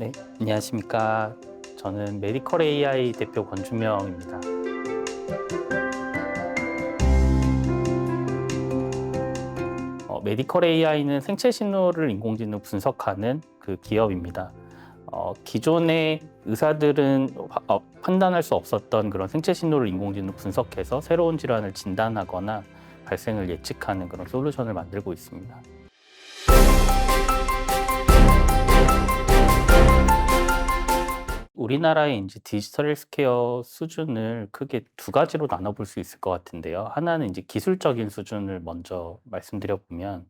네, 안녕하십니까. 저는 메디컬 AI 대표 권준명입니다. 메디컬 AI는 생체 신호를 인공지능 분석하는 그 기업입니다. 기존의 의사들은 판단할 수 없었던 그런 생체 신호를 인공지능 분석해서 새로운 질환을 진단하거나 발생을 예측하는 그런 솔루션을 만들고 있습니다. 우리나라의 이제 디지털 헬스케어 수준을 크게 두 가지로 나눠볼 수 있을 것 같은데요. 하나는 이제 기술적인 수준을 먼저 말씀드려 보면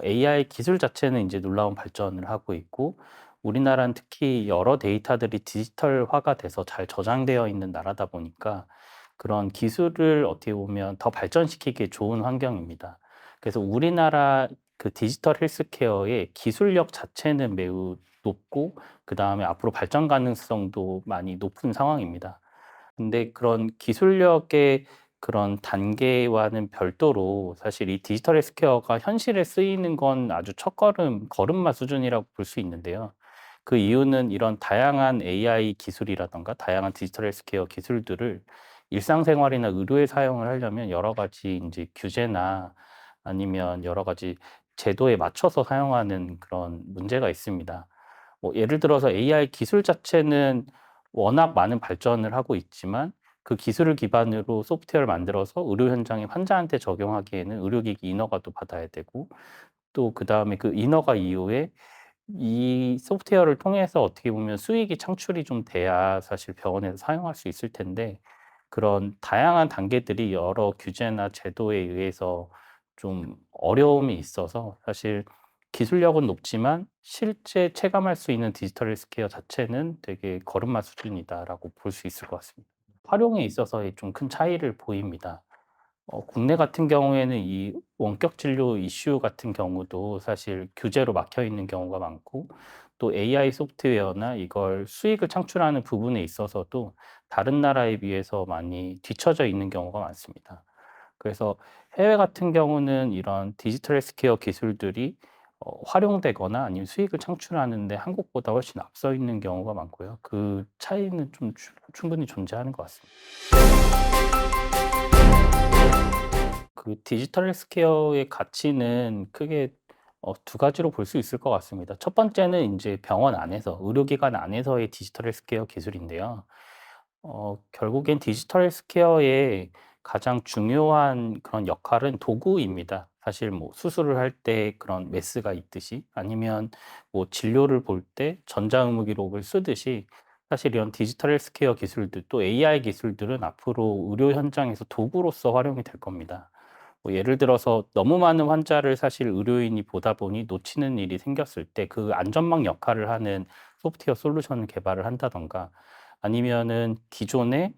AI 기술 자체는 이제 놀라운 발전을 하고 있고, 우리나라는 특히 여러 데이터들이 디지털화가 돼서 잘 저장되어 있는 나라다 보니까 그런 기술을 어떻게 보면 더 발전시키기에 좋은 환경입니다. 그래서 우리나라 그 디지털 헬스케어의 기술력 자체는 매우 높고, 그다음에 앞으로 발전 가능성도 많이 높은 상황입니다. 근데 그런 기술력의 그런 단계와는 별도로 사실 이 디지털 헬스케어가 현실에 쓰이는 건 아주 걸음마 수준이라고 볼 수 있는데요. 그 이유는 이런 다양한 AI 기술이라든가 다양한 디지털 헬스케어 기술들을 일상생활이나 의료에 사용을 하려면 여러 가지 인제 규제나 아니면 여러 가지 제도에 맞춰서 사용하는 그런 문제가 있습니다. 뭐 예를 들어서 AI 기술 자체는 워낙 많은 발전을 하고 있지만, 그 기술을 기반으로 소프트웨어를 만들어서 의료 현장에 환자한테 적용하기에는 의료기기 인허가도 받아야 되고, 또 그다음에 그 인허가 이후에 이 소프트웨어를 통해서 어떻게 보면 수익이 창출이 좀 돼야 사실 병원에서 사용할 수 있을 텐데, 그런 다양한 단계들이 여러 규제나 제도에 의해서 좀 어려움이 있어서 사실 기술력은 높지만 실제 체감할 수 있는 디지털 헬스케어 자체는 되게 걸음마 수준이다라고 볼 수 있을 것 같습니다. 활용에 있어서의 좀 큰 차이를 보입니다. 국내 같은 경우에는 이 원격 진료 이슈 같은 경우도 사실 규제로 막혀 있는 경우가 많고, 또 AI 소프트웨어나 이걸 수익을 창출하는 부분에 있어서도 다른 나라에 비해서 많이 뒤처져 있는 경우가 많습니다. 그래서 해외 같은 경우는 이런 디지털 헬스케어 기술들이 활용되거나 아니면 수익을 창출하는 데 한국보다 훨씬 앞서 있는 경우가 많고요. 그 차이는 좀 충분히 존재하는 것 같습니다. 그 디지털 헬스케어의 가치는 크게 두 가지로 볼 수 있을 것 같습니다. 첫 번째는 인제 병원 안에서, 의료기관 안에서의 디지털 헬스케어 기술인데요. 결국엔 디지털 헬스케어의 가장 중요한 그런 역할은 도구입니다. 사실 뭐 수술을 할 때 그런 메스가 있듯이, 아니면 뭐 진료를 볼 때 전자의무 기록을 쓰듯이, 사실 이런 디지털 헬스케어 기술들 또 AI 기술들은 앞으로 의료 현장에서 도구로서 활용이 될 겁니다. 뭐 예를 들어서 너무 많은 환자를 사실 의료인이 보다 보니 놓치는 일이 생겼을 때 그 안전망 역할을 하는 소프트웨어 솔루션을 개발을 한다든가, 아니면은 기존에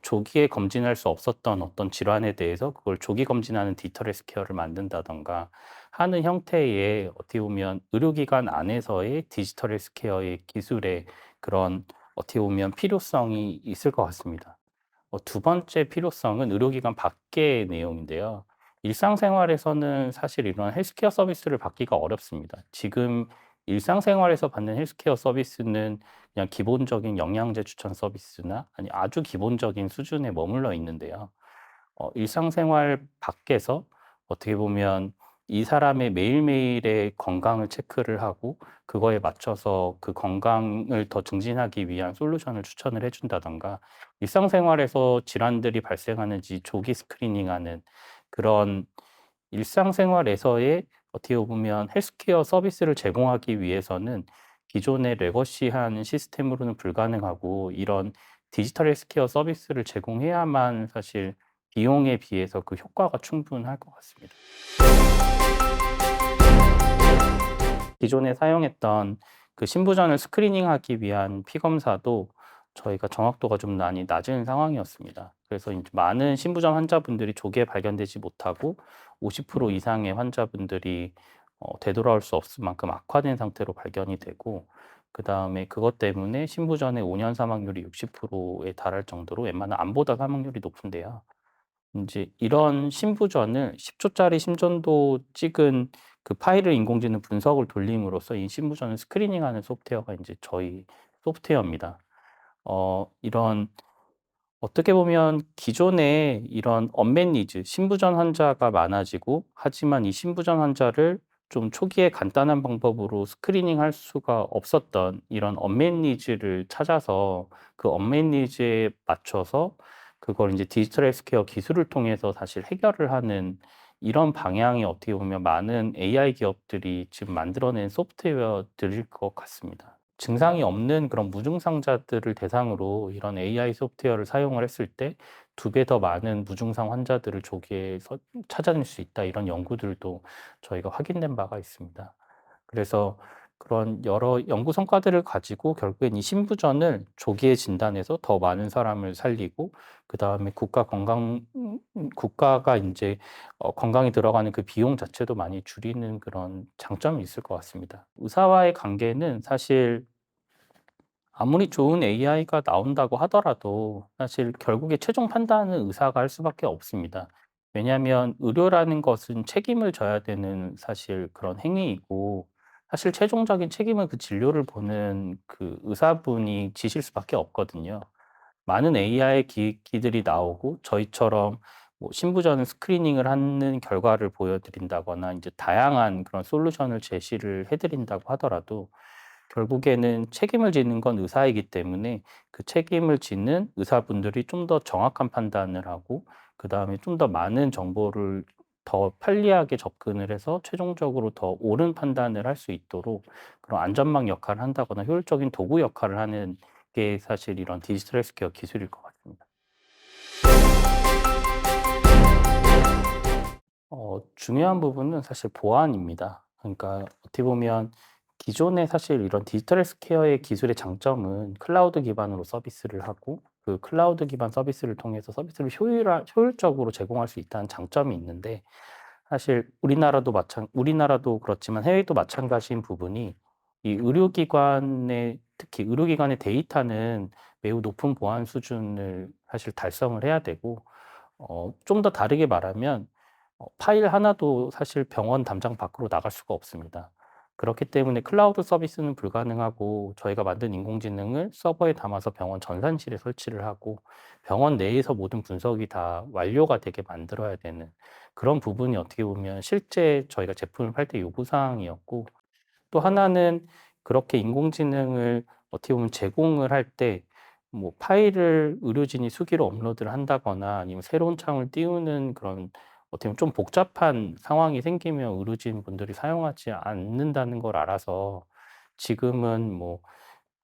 조기에 검진할 수 없었던 어떤 질환에 대해서 그걸 조기 검진하는 디지털 헬스케어를 만든다든가 하는 형태의, 어떻게 보면 의료기관 안에서의 디지털 헬스케어의 기술의 그런, 어떻게 보면 필요성이 있을 것 같습니다. 두 번째 필요성은 의료기관 밖의 내용인데요. 일상생활에서는 사실 이런 헬스케어 서비스를 받기가 어렵습니다. 지금 일상생활에서 받는 헬스케어 서비스는 그냥 기본적인 영양제 추천 서비스나 아니 아주 기본적인 수준에 머물러 있는데요. 일상생활 밖에서 어떻게 보면 이 사람의 매일매일의 건강을 체크를 하고 그거에 맞춰서 그 건강을 더 증진하기 위한 솔루션을 추천을 해 준다든가, 일상생활에서 질환들이 발생하는지 조기 스크리닝하는 그런 일상생활에서의, 어떻게 보면 헬스케어 서비스를 제공하기 위해서는 기존의 레거시한 시스템으로는 불가능하고, 이런 디지털 헬스케어 서비스를 제공해야만 사실 비용에 비해서 그 효과가 충분할 것 같습니다. 기존에 사용했던 그 신부전을 스크리닝하기 위한 피 검사도 저희가 정확도가 좀 많이 낮은 상황이었습니다. 그래서 인제 많은 신부전 환자분들이 조기에 발견되지 못하고 50% 이상의 환자분들이 되돌아올 수 없을 만큼 악화된 상태로 발견이 되고, 그다음에 그것 때문에 신부전의 5년 사망률이 60%에 달할 정도로 웬만한 암보다 사망률이 높은데요. 인제 이런 신부전을 10 초짜리 심전도 찍은 그 파일을 인공지능 분석을 돌림으로써 이 신부전을 스크리닝하는 소프트웨어가 인제 저희 소프트웨어입니다. 이런 어떻게 보면 기존에 이런 언맷 니즈, 신부전 환자가 많아지고 하지만 이 신부전 환자를 좀 초기에 간단한 방법으로 스크리닝할 수가 없었던 이런 언맷 니즈를 찾아서 그 언맷 니즈에 맞춰서 그걸 인제 디지털 헬스케어 기술을 통해서 사실 해결을 하는 이런 방향이 어떻게 보면 많은 AI 기업들이 지금 만들어낸 소프트웨어들일 것 같습니다. 증상이 없는 그런 무증상자들을 대상으로 이런 AI 소프트웨어를 사용을 했을 때 2배 더 많은 무증상 환자들을 조기에 찾아낼 수 있다. 이런 연구들도 저희가 확인된 바가 있습니다. 그래서 그런 여러 연구 성과들을 가지고 결국엔 이 신부전을 조기에 진단해서 더 많은 사람을 살리고 그다음에 국가가 인제 건강에 들어가는 그 비용 자체도 많이 줄이는 그런 장점이 있을 것 같습니다. 의사와의 관계는 사실 아무리 좋은 AI가 나온다고 하더라도 사실 결국에 최종 판단은 의사가 할 수밖에 없습니다. 왜냐하면 의료라는 것은 책임을 져야 되는 사실 그런 행위이고 사실 최종적인 책임은 그 진료를 보는 그 의사분이 지실 수밖에 없거든요. 많은 AI 기기들이 나오고 저희처럼 뭐 신부전 스크리닝을 하는 결과를 보여드린다거나 인제 다양한 그런 솔루션을 제시를 해 드린다고 하더라도 결국에는 책임을 지는 건 의사이기 때문에 그 책임을 지는 의사분들이 좀 더 정확한 판단을 하고 그다음에 좀 더 많은 정보를 더 편리하게 접근을 해서 최종적으로 더 옳은 판단을 할 수 있도록 그런 안전망 역할을 한다거나 효율적인 도구 역할을 하는 게 사실 이런 디지털 헬스케어 기술일 것 같습니다. 중요한 부분은 사실 보안입니다. 그러니까 어떻게 보면 기존에 사실 이런 디지털 헬스케어의 기술의 장점은 클라우드 기반으로 서비스를 하고 그 클라우드 기반 서비스를 통해서 서비스를 효율적으로 제공할 수 있다는 장점이 있는데 사실 우리나라도 그렇지만 해외도 마찬가지인 부분이 이 의료기관의 특히 의료기관의 데이터는 매우 높은 보안 수준을 사실 달성을 해야 되고 좀 더 다르게 말하면 파일 하나도 사실 병원 담장 밖으로 나갈 수가 없습니다. 그렇기 때문에 클라우드 서비스는 불가능하고 저희가 만든 인공지능을 서버에 담아서 병원 전산실에 설치를 하고 병원 내에서 모든 분석이 다 완료가 되게 만들어야 되는 그런 부분이 어떻게 보면 실제 저희가 제품을 팔 때 요구 사항이었고 또 하나는 그렇게 인공지능을 어떻게 보면 제공을 할 때 뭐 파일을 의료진이 수기로 업로드를 한다거나 아니면 새로운 창을 띄우는 그런 어떻게 보면 좀 복잡한 상황이 생기면 의료진분들이 사용하지 않는다는 걸 알아서 지금은 뭐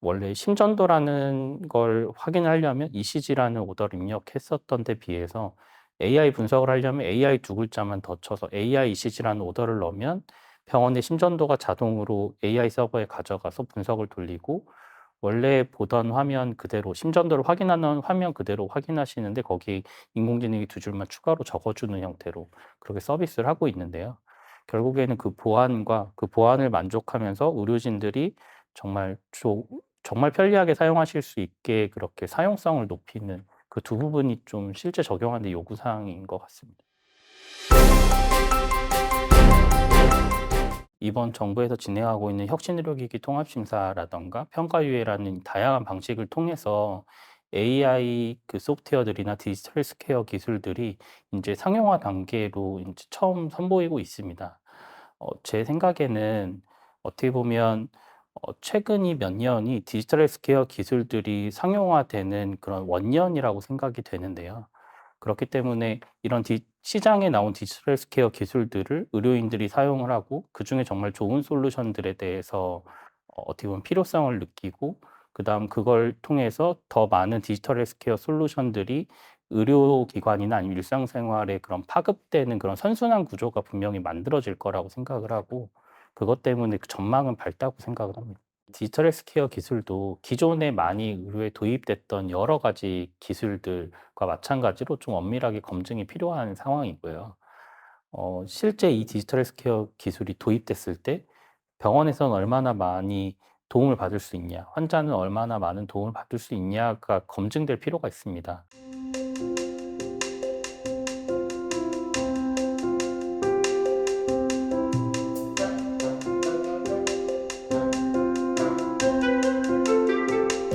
원래 심전도라는 걸 확인하려면 ECG라는 오더를 입력했었던 데 비해서 AI 분석을 하려면 AI 2글자만 더 쳐서 AI ECG라는 오더를 넣으면 병원의 심전도가 자동으로 AI 서버에 가져가서 분석을 돌리고 원래 보던 화면 그대로 심전도를 확인하는 화면 그대로 확인하시는데 거기 인공지능이 2줄만 추가로 적어 주는 형태로 그렇게 서비스를 하고 있는데요. 결국에는 그 보안과 그 보안을 만족하면서 의료진들이 정말 정말 편리하게 사용하실 수 있게 그렇게 사용성을 높이는 그 두 부분이 좀 실제 적용하는 데 요구 사항인 것 같습니다. 이번 정부에서 진행하고 있는 혁신의료기기 통합심사라든가 평가유예라는 다양한 방식을 통해서 AI 그 소프트웨어들이나 디지털 헬스케어 기술들이 인제 상용화 단계로 인제 처음 선보이고 있습니다. 제 생각에는 어떻게 보면 최근 이 몇 년이 디지털 헬스케어 기술들이 상용화되는 그런 원년이라고 생각이 되는데요. 그렇기 때문에 이런 시장에 나온 디지털 헬스케어 기술들을 의료인들이 사용을 하고 그중에 정말 좋은 솔루션들에 대해서 어떻게 보면 필요성을 느끼고 그다음 그걸 통해서 더 많은 디지털 헬스케어 솔루션들이 의료기관이나 아니면 일상생활에 그런 파급되는 그런 선순환 구조가 분명히 만들어질 거라고 생각을 하고 그것 때문에 그 전망은 밝다고 생각을 합니다. 디지털 헬스케어 기술도 기존에 많이 의료에 도입됐던 여러 가지 기술들과 마찬가지로 좀 엄밀하게 검증이 필요한 상황이고요. 실제 이 디지털 헬스케어 기술이 도입됐을 때 병원에서는 얼마나 많이 도움을 받을 수 있냐, 환자는 얼마나 많은 도움을 받을 수 있냐가 검증될 필요가 있습니다.